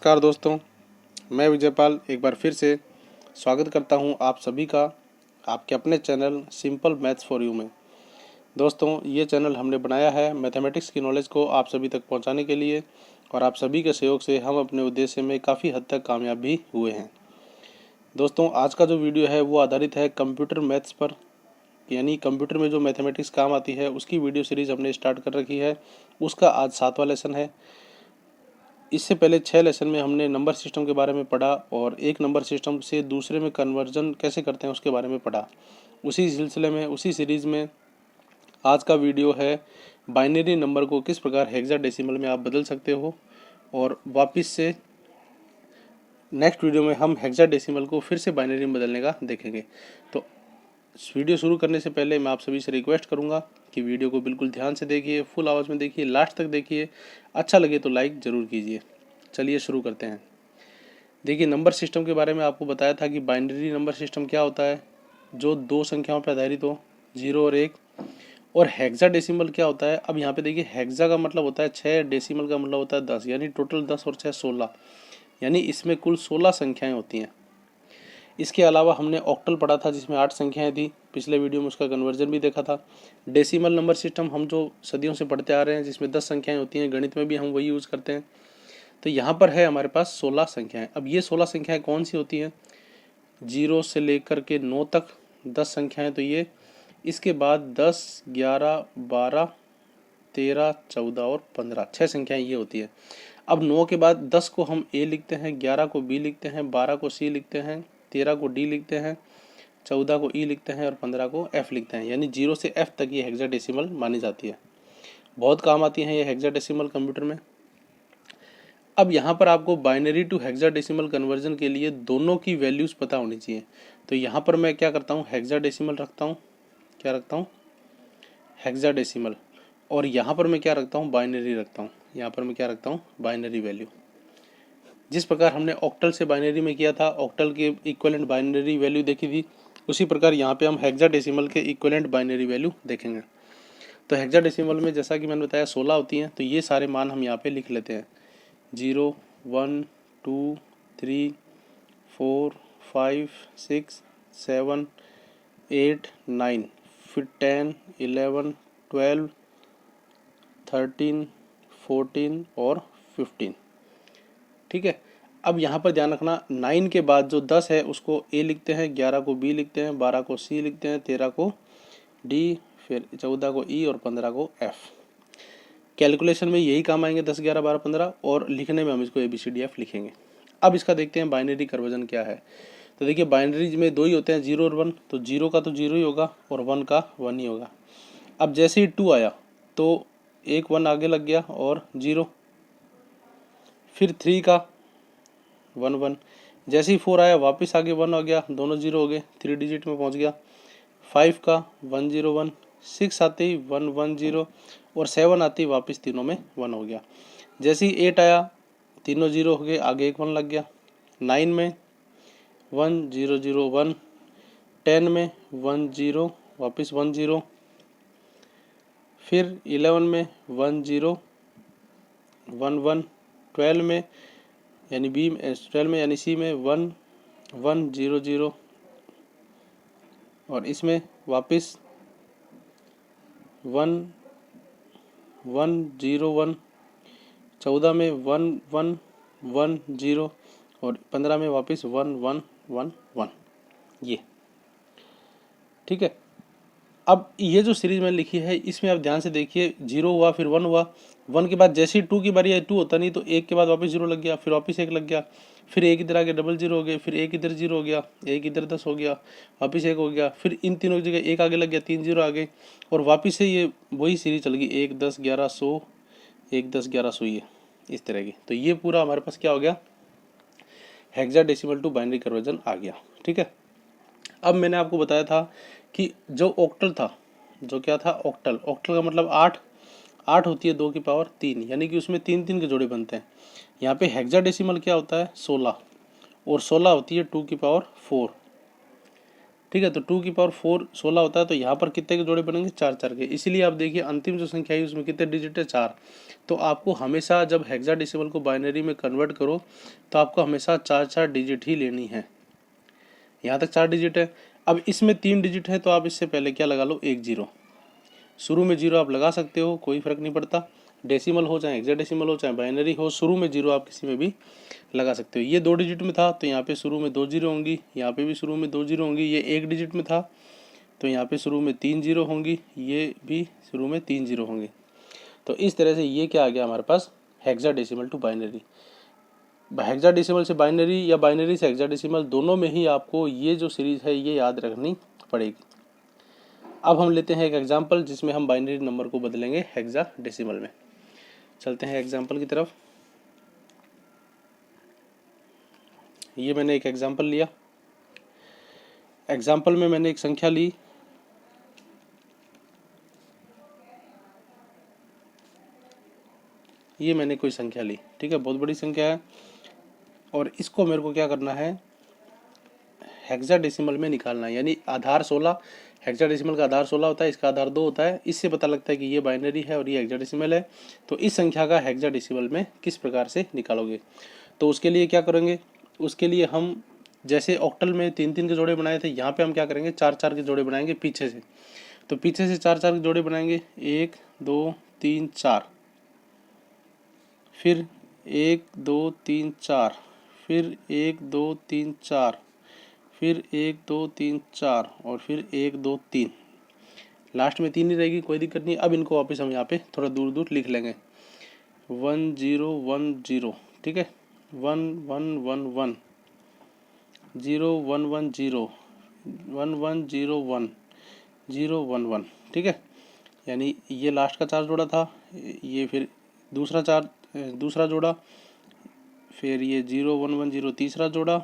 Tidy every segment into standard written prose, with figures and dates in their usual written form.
नमस्कार दोस्तों, मैं विजयपाल एक बार फिर से स्वागत करता हूं आप सभी का आपके अपने channel simple maths for you में। दोस्तों, ये चैनल हमने बनाया है मैथमेटिक्स की नॉलेज को आप सभी तक पहुंचाने के लिए और आप सभी के सहयोग से हम अपने उद्देश्य में काफ़ी हद तक कामयाब भी हुए हैं। दोस्तों, आज का जो वीडियो है वो आधारित है कंप्यूटर मैथ्स पर, यानी कंप्यूटर में जो मैथमेटिक्स काम आती है उसकी वीडियो सीरीज़ हमने स्टार्ट कर रखी है। उसका आज 7वां लेसन है। इससे पहले 6 लेसन में हमने नंबर सिस्टम के बारे में पढ़ा और एक नंबर सिस्टम से दूसरे में कन्वर्जन कैसे करते हैं उसके बारे में पढ़ा। उसी सिलसिले में उसी सीरीज़ में आज का वीडियो है बाइनरी नंबर को किस प्रकार हेक्साडेसिमल में आप बदल सकते हो, और वापस से नेक्स्ट वीडियो में हम हेक्साडेसिमल को फिर से बाइनरी में बदलने का देखेंगे। तो वीडियो शुरू करने से पहले मैं आप सभी से रिक्वेस्ट करूंगा कि वीडियो को बिल्कुल ध्यान से देखिए, फुल आवाज़ में देखिए, लास्ट तक देखिए। अच्छा लगे तो लाइक ज़रूर कीजिए। चलिए शुरू करते हैं। देखिए, नंबर सिस्टम के बारे में आपको बताया था कि बाइनरी नंबर सिस्टम क्या होता है, जो दो संख्याओं पर आधारित हो, 0 और 1। और हेक्साडेसिमल क्या होता है। अब यहाँ पे देखिए, हेक्सा का मतलब होता है 6, डेसिमल का मतलब होता है 10, यानी टोटल 10 और 6 16, यानी इसमें कुल 16 संख्याएँ होती हैं। इसके अलावा हमने ऑक्टल पढ़ा था जिसमें 8 संख्याएं थी। पिछले वीडियो में उसका कन्वर्जन भी देखा था। डेसिमल नंबर सिस्टम हम जो सदियों से पढ़ते आ रहे हैं, जिसमें 10 संख्याएं होती हैं, गणित में भी हम वही यूज़ करते हैं। तो यहाँ पर है हमारे पास 16 संख्याएं। अब ये 16 संख्याएं कौन सी होती हैं? 0 से लेकर के 9 तक 10 संख्याएँ तो ये, इसके बाद 10, 11, 12, 13, 14 और 15, 6 संख्याएँ ये होती है। अब 9 के बाद 10 को हम ए लिखते हैं, 11 को बी लिखते हैं, 12 को सी लिखते हैं, 13 को डी लिखते हैं, 14 को ई लिखते हैं और 15 को एफ लिखते हैं, यानी 0 से एफ तक ये हेक्साडेसिमल मानी जाती है। बहुत काम आती हैं ये हेक्साडेसिमल कंप्यूटर में। अब यहाँ पर आपको बाइनरी टू हेक्साडेसिमल कन्वर्जन के लिए दोनों की वैल्यूज़ पता होनी चाहिए। तो यहाँ पर मैं क्या करता हूँ, हेक्साडेसिमल रखता हूँ। क्या रखता हूँ? हेक्साडेसिमल। और यहाँ पर मैं क्या रखता हूँ, बाइनरी रखता हूँ। यहाँ पर मैं क्या रखता हूँ, बाइनरी वैल्यू। जिस प्रकार हमने ऑक्टल से बाइनरी में किया था, ऑक्टल के इक्विवेलेंट बाइनरी वैल्यू देखी थी, उसी प्रकार यहाँ पे हम हेक्साडेसिमल के इक्विवेलेंट बाइनरी वैल्यू देखेंगे। तो हेक्साडेसिमल में जैसा कि मैंने बताया 16 होती हैं, तो ये सारे मान हम यहाँ पे लिख लेते हैं। 0, 1, 2, 3, 4, 5, 6, 7, 8, 9, फिर 10, 11, 12, 13, 14 और 15। ठीक है। अब यहाँ पर ध्यान रखना, 9 के बाद जो 10 है उसको ए लिखते हैं, 11 को बी लिखते हैं, 12 को सी लिखते हैं, 13 को डी, फिर 14 को ई और 15 को एफ। कैलकुलेशन में यही काम आएंगे 10, 11, 12, 15, और लिखने में हम इसको ABCDF लिखेंगे। अब इसका देखते हैं बाइनरी कन्वर्जन क्या है। तो देखिए, बाइनरी में दो ही होते हैं, 0 और 1। तो 0 का तो 0 ही होगा और 1 का 1 ही होगा। अब जैसे ही 2 आया तो एक 1 आगे लग गया और 0, फिर 3 का 1 1, जैसे ही 4 आया वापस आगे 1 हो गया, दोनों 0 हो गए, 3 डिजिट में पहुंच गया। 5 का 1 0 1, 6 आते ही 1 1 0 और 7 आते ही वापस तीनों में 1 हो गया। जैसे ही 8 आया, तीनों 0 हो गए, आगे एक 1 लग गया। 9 में 1 0 0 1, 10 में 1 0 वापस 1 0, फिर 11 में 1 0 1 1, 12 में यानी बी, 12 में यानी सी में 1 1 0 0, और इसमें वापस 1 1 0 1, 14 में 1 1 1 0 और 15 में वापस 1 1 1 1। ये ठीक है। अब ये जो सीरीज मैंने लिखी है इसमें आप ध्यान से देखिए, 0 हुआ, फिर 1 हुआ, 1 के बाद जैसे ही 2 की बारी आई 2 होता नहीं, तो 1 के बाद वापस 0 लग गया, फिर वापस 1 लग गया, फिर 1 इधर आ गया, डबल 0 हो गए, फिर 1 इधर 0 हो गया, 1 इधर 10 हो गया, वापस 1 हो गया, फिर इन तीनों की जगह 1 आगे लग गया, 3 0 आ गए, और वापस से ये वही सीरीज चल गई, 1 10 11 100, 1 10 11 100, ये इस तरह की। तो ये पूरा हमारे पास क्या हो गया, हेक्साडेसिमल टू बाइनरी कन्वर्जन आ गया। ठीक है। अब मैंने आपको बताया था कि जो ऑक्टल था, जो क्या था, ऑक्टल, ऑक्टल का मतलब 8 होती है 2 की पावर 3, यानी कि उसमें 3 3 के जोड़े बनते हैं। यहाँ पे हेक्साडेसिमल क्या होता है, 16, और 16 होती है 2 की पावर 4। ठीक है। तो 2 की पावर 4 16 होता है, तो यहाँ पर कितने के जोड़े बनेंगे, 4 4 के। इसीलिए आप देखिए अंतिम जो संख्या है उसमें कितने डिजिट है, 4। तो आपको हमेशा जब हेक्साडेसिमल को बाइनरी में कन्वर्ट करो तो आपको हमेशा 4 4 डिजिट ही लेनी है। यहाँ तक 4 डिजिट है। अब इसमें 3 डिजिट है तो आप इससे पहले क्या लगा लो, 1 0। शुरू में 0 आप लगा सकते हो, कोई फर्क नहीं पड़ता। डेसिमल हो चाहे हेक्साडेसिमल हो चाहे बाइनरी हो, शुरू में 0 आप किसी में भी लगा सकते हो। ये 2 डिजिट में था तो यहाँ पे शुरू में 2 0 होंगी, यहाँ पे भी शुरू में 2 0 होंगी। ये 1 डिजिट में था तो यहाँ पे शुरू में 3 0 होंगी, ये भी शुरू में 3 0 होंगी। तो इस तरह से ये क्या आ गया हमारे पास, हेक्साडेसिमल टू बाइनरी। हेक्साडेसिमल से बाइनरी या बाइनरी से हेक्साडेसिमल, दोनों में ही आपको ये जो सीरीज है ये याद रखनी पड़ेगी। अब हम लेते हैं एक एग्जांपल जिसमें हम बाइनरी नंबर को बदलेंगे हेक्साडेसिमल में। चलते हैं एग्जांपल की तरफ। ये मैंने एक एग्जांपल लिया। एग्जांपल में मैंने एक संख्या ली, ये मैंने कोई संख्या ली, ठीक है, बहुत बड़ी संख्या है। और इसको मेरे को क्या करना है, हेक्साडेसिमल में निकालना है। यानी आधार 16, हेक्साडेसिमल का आधार 16 होता है, इसका आधार 2 होता है। इससे पता लगता है कि ये बाइनरी है और ये हेक्साडेसिमल है। तो इस संख्या का हेक्साडेसिमल में किस प्रकार से निकालोगे, तो उसके लिए क्या करेंगे, उसके लिए हम जैसे ऑक्टल में 3 3 के जोड़े बनाए थे, यहाँ पे हम क्या करेंगे, 4 4 के जोड़े बनाएंगे पीछे से। तो पीछे से 4 4 के जोड़े बनाएंगे, 1 2 3 4, फिर 1 2 3 4, फिर 1 2 3 4, फिर 1 2 3 4 और फिर 1 2 3। लास्ट में 3 ही रहेगी, कोई दिक्कत नहीं। अब इनको वापस हम यहाँ पे थोड़ा दूर दूर लिख लेंगे, 1 0 1 0, ठीक है, 1 1 1 1, 0 1 1 0, 1 1 0 1, 0 1 1, ठीक है। यानी ये लास्ट का 4 जोड़ा था, ये फिर दूसरा जोड़ा, फिर ये 0 1 1 0 तीसरा जोड़ा,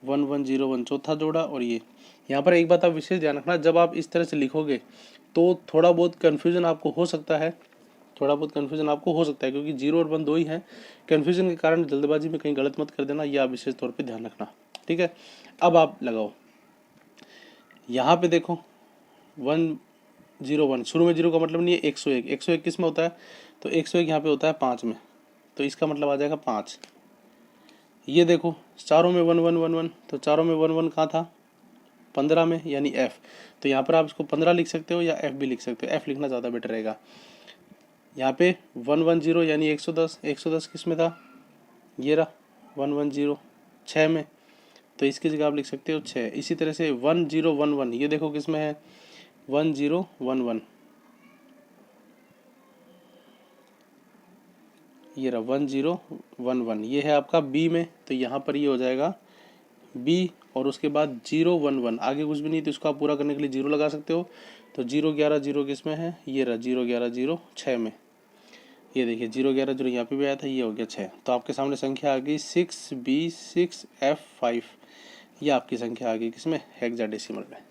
1 1 0 1 चौथा जोड़ा। और ये यहाँ पर एक बात आप विशेष ध्यान रखना, जब आप इस तरह से लिखोगे तो थोड़ा बहुत कन्फ्यूजन आपको हो सकता है, क्योंकि 0 और 1 दो ही हैं। कन्फ्यूजन के कारण जल्दबाजी में कहीं गलत मत कर देना, ये आप विशेष तौर पे ध्यान रखना, ठीक है। अब आप लगाओ, यहाँ पे देखो 1 0 1, शुरू में 0 का मतलब नहीं है, 101, 101 किस में होता है, तो 101 यहाँ पे होता है 5 में, तो इसका मतलब आ जाएगा 5। ये देखो चारों में 1 1 1 1, तो चारों में 1 1 कहाँ था, 15 में, यानी F। तो यहाँ पर आप इसको 15 लिख सकते हो या F भी लिख सकते हो, F लिखना ज़्यादा बेटर रहेगा। यहाँ पे 1 1 0 यानी 110, 110 किस में था, ये रहा 1 1 0, 6 में, तो इसकी जगह आप लिख सकते हो 6। इसी तरह से 1 0 1 1, ये देखो किस में है, 1 0 1 1, ये रहा 1 0 1 1, ये है आपका B में, तो यहाँ पर ये हो जाएगा B। और उसके बाद 0 1 1, आगे कुछ भी नहीं, तो इसको आप पूरा करने के लिए 0 लगा सकते हो। तो 0 11 0 किस में है, ये रहा 0 11 0 6 में, ये देखिए 0 11 0 यहाँ पे भी आया था, ये हो गया 6। तो आपके सामने संख्या आ गई 6 B 6 F 5, ये आपकी संख्या आ गई किसमें, हेक्साडेसिमल में।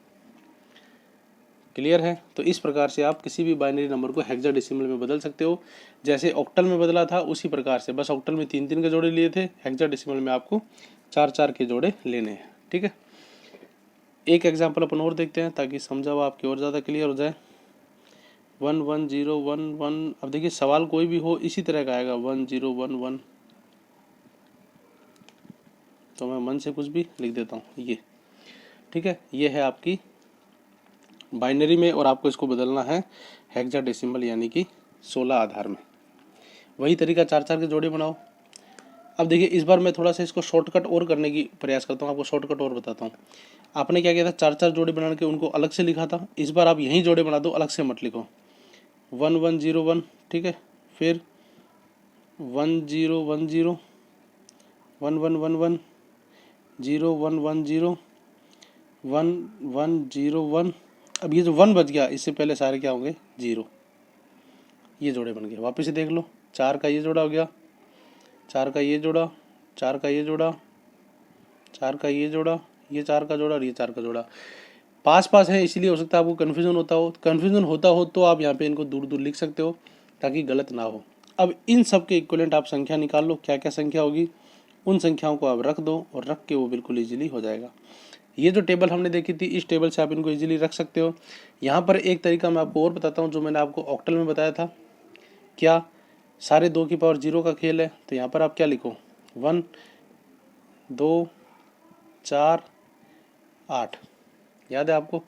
क्लियर है। तो इस प्रकार से आप किसी भी बाइनरी नंबर को हेक्साडेसिमल में बदल सकते हो, जैसे ऑक्टल में बदला था उसी प्रकार से, बस ऑक्टल में 3 3 के जोड़े लिए थे, हेक्साडेसिमल में आपको 4 4 के जोड़े लेने हैं, ठीक है। एक एग्जांपल अपन और देखते हैं ताकि समझावा आपकी और ज़्यादा क्लियर हो जाए। 1 1 0 1 1, अब देखिए सवाल कोई भी हो इसी तरह का आएगा, 1 0 1 1, तो मैं मन से कुछ भी लिख देता हूँ, ये ठीक है। ये है आपकी बाइनरी में, और आपको इसको बदलना है हेक्साडेसिमल यानी कि 16 आधार में। वही तरीका 4 4 के जोड़े बनाओ। अब देखिए इस बार मैं थोड़ा सा इसको शॉर्टकट और करने की प्रयास करता हूँ, आपको शॉर्टकट और बताता हूँ। आपने क्या किया था, 4 4 जोड़े बना के उनको अलग से लिखा था, इस बार आप यहीं जोड़े बना दो, अलग से मत लिखो। 1 1 0 1, ठीक है, फिर 1 0 1 0, 1 1 1 1, 0 1 1 0, 1 1 0 1। अब ये जो 1 बच गया, इससे पहले सारे क्या होंगे, 0, ये जोड़े बन गए। वापस से देख लो, 4 का ये जोड़ा हो गया, 4 का ये जोड़ा, 4 का ये जोड़ा, 4 का ये जोड़ा, ये 4 का जोड़ा और ये 4 का जोड़ा। पास पास है इसीलिए हो सकता है आपको कन्फ्यूजन होता हो तो आप यहाँ पे इनको दूर दूर लिख सकते हो ताकि गलत ना हो। अब इन सब के इक्विवेलेंट आप संख्या निकाल लो, क्या क्या संख्या होगी, उन संख्याओं को आप रख दो और रख के वो बिल्कुल ईजिली हो जाएगा। ये जो टेबल हमने देखी थी, इस टेबल से आप इनको इजीली रख सकते हो। यहाँ पर एक तरीका मैं आपको और बताता हूँ, जो मैंने आपको ऑक्टल में बताया था। क्या सारे 2 की पावर 0 का खेल है, तो यहाँ पर आप क्या लिखो, 1 2 4 8। याद है आपको,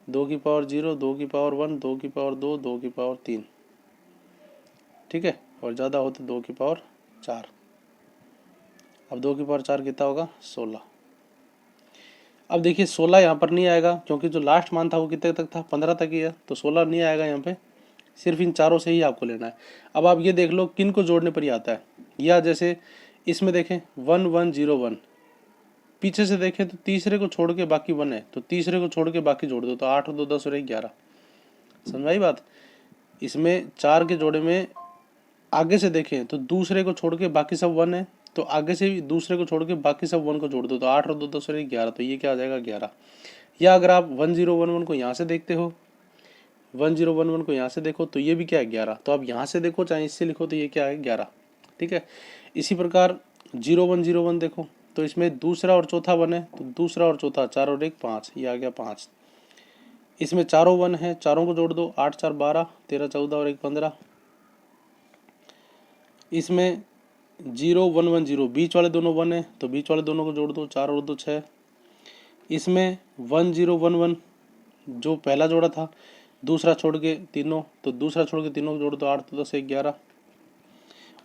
2 की पावर 0, 2 की पावर 1, 2 की पावर 2, 2 की पावर 3, ठीक है, और ज़्यादा हो तो 2 की पावर 4। अब 2 की पावर 4 कितना होगा, 16। अब देखिए 16 यहाँ पर नहीं आएगा, क्योंकि जो लास्ट मान था वो कितने तक था, 15 तक ही है, तो 16 नहीं आएगा यहाँ पे। सिर्फ इन चारों से ही आपको लेना है। अब आप ये देख लो किन को जोड़ने पर ही आता है, या जैसे इसमें देखें 1 1 0 1, पीछे से देखें तो तीसरे को छोड़ के बाकी 1 है, तो तीसरे को छोड़ के बाकी जोड़ दो, तो 8 और 2 10 और 1 11। समझाई बात। इसमें 4 के जोड़े में आगे से देखें तो दूसरे को छोड़ के बाकी सब 1 है, तो आगे से भी दूसरे को छोड़ के बाकी सब 1 को जोड़ दो, तो 8 और 2 10 और 1 11, तो ये क्या आ जाएगा 11। या अगर आप 1 0 1 1 को यहाँ से देखते हो, 1 0 1 1 को यहाँ से देखो, तो ये भी क्या है 11। तो आप यहाँ से देखो चाहे इससे लिखो, तो ये क्या है 11, ठीक है। इसी प्रकार 0 1 0 1 देखो, तो इसमें दूसरा और चौथा 1 है, तो दूसरा और चौथा 4 और 1 5, ये आ गया 5। इसमें चारों 1 है, चारों को जोड़ दो, 8 4 12, 13 14 और 1 15। इसमें 0 1 1 0, बीच वाले दोनों 1 है, तो बीच वाले दोनों को जोड़ दो, 4 और 2 6। इसमें 1 0 1 1, जो पहला जोड़ा था, दूसरा छोड़ के तीनों, तो दूसरा छोड़ के तीनों को जोड़ दो, 8 तो 10 1 11।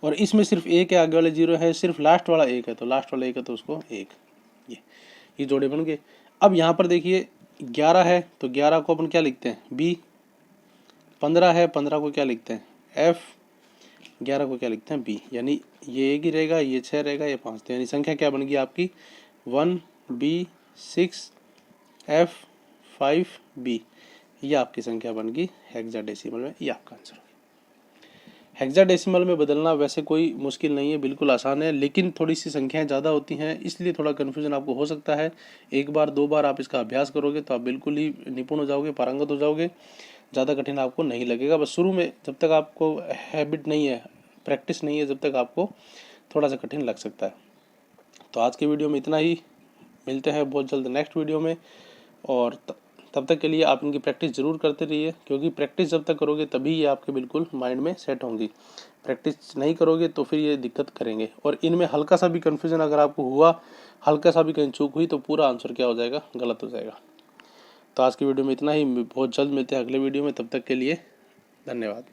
और इसमें सिर्फ एक है, आगे वाले 0 है, सिर्फ लास्ट वाला 1 है, तो लास्ट वाला 1 है तो उसको 1। ये जोड़े बन गए। अब यहाँ पर देखिए 11 है, तो 11 को अपन क्या लिखते हैं, बी। 15 है, 15 को क्या लिखते हैं, एफ। 11 को क्या लिखते हैं, बी। यानी ये 1 ही रहेगा, ये 6 रहेगा, ये 5। तो यानी संख्या क्या बन गई आपकी, 1 बी 6 एफ 5 बी। ये आपकी संख्या बन गई हेक्साडेसिमल में। ये आपका आंसर। हेक्साडेसिमल में बदलना वैसे कोई मुश्किल नहीं है, बिल्कुल आसान है, लेकिन थोड़ी सी संख्याएं ज़्यादा होती हैं, इसलिए थोड़ा कन्फ्यूजन आपको हो सकता है। एक बार 2 बार आप इसका अभ्यास करोगे तो आप बिल्कुल ही निपुण हो जाओगे, पारंगत हो जाओगे, ज़्यादा कठिन आपको नहीं लगेगा। बस शुरू में जब तक आपको हैबिट नहीं है, प्रैक्टिस नहीं है, जब तक आपको थोड़ा सा कठिन लग सकता है। तो आज के वीडियो में इतना ही, मिलते हैं बहुत जल्द नेक्स्ट वीडियो में। और तब तक के लिए आप इनकी प्रैक्टिस ज़रूर करते रहिए, क्योंकि प्रैक्टिस जब तक करोगे तभी ये आपके बिल्कुल माइंड में सेट होंगी। प्रैक्टिस नहीं करोगे तो फिर ये दिक्कत करेंगे। और इनमें हल्का सा भी कन्फ्यूजन अगर आपको हुआ, हल्का सा भी कहीं चूक हुई, तो पूरा आंसर क्या हो जाएगा, गलत हो जाएगा। तो आज की वीडियो में इतना ही, बहुत जल्द मिलते हैं अगले वीडियो में। तब तक के लिए धन्यवाद।